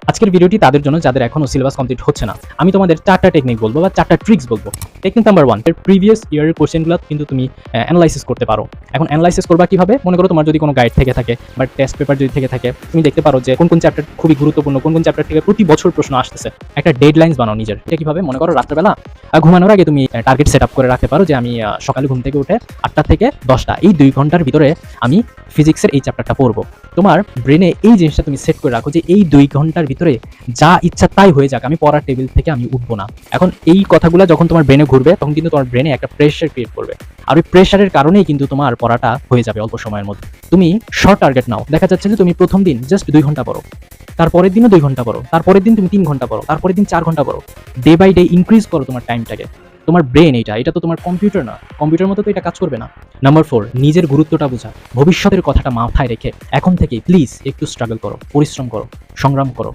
আজকের ভিডিওটি তাদের জন্য যাদের এখনো সিলেবাস কমপ্লিট হচ্ছে না। আমি তোমাদের 4টা টেকনিক বলবো বা 4টা ট্রিক্স বলবো। টেকনিক নাম্বার 1, এর প্রিভিয়াস ইয়ারের কোশ্চেনগুলো কিন্তু তুমি অ্যানালাইসিস করতে পারো। এখন অ্যানালাইসিস করবা কিভাবে? মনে করো তোমার যদি কোনো গাইড থেকে থাকে বা টেস্ট পেপার যদি থেকে থাকে, তুমি দেখতে পারো যে কোন চ্যাপ্টার খুবই গুরুত্বপূর্ণ, কোন চ্যাপ্টার থেকে প্রতি বছর প্রশ্ন আসতেছে। একটা ডেডলাইনস বানাও নিজের। এটা কিভাবে? মনে করো রাত্রেবেলা ঘুমানোর আগে তুমি টার্গেট সেট আপ করে রাখতে পারো যে আমি সকালে ঘুম থেকে উঠে 8টা থেকে 10টা এই 2 ঘন্টার ভিতরে আমি ফিজিক্সের এই চ্যাপ্টারটা পড়বো। তোমার ব্রেনে এই জিনিসটা তুমি সেট করে রাখো যে এই 2 ঘন্টার ভিতরে যা ইচ্ছা তাই হয়ে যাক, আমি পড়ার টেবিল থেকে আমি উঠবো না। এখন এই কথাগুলো যখন তোমার ব্রেনে ঘুরবে তখন কিন্তু তোমার ব্রেনে একটা প্রেশার ক্রিয়েট করবে, আর ওই প্রেশারের কারণেই কিন্তু তোমার পড়াটা হয়ে যাবে অল্প সময়ের মধ্যে। তুমি শর্ট টার্গেট নাও। দেখা যাচ্ছে যে তুমি প্রথম দিন জাস্ট 2 ঘন্টা পড়ো, তারপরের দিনও 2 ঘন্টা পড়ো, তারপরের দিন তুমি 3 ঘন্টা পড়ো, তারপরের দিন 4 ঘন্টা পড়ো। ডে বাই ডে ইনক্রিজ করো তোমার টাইমটাকে। তোমার ব্রেন এটা তো তোমার কম্পিউটার না, কম্পিউটার মতো তো এটা কাজ করবে না। নাম্বার 4, নিজের গুরুত্বটা বোঝা। ভবিষ্যতের কথাটা মাথায় রেখে এখন থেকেই প্লিজ একটু স্ট্রাগল করো, পরিশ্রম করো, সংগ্রাম করো।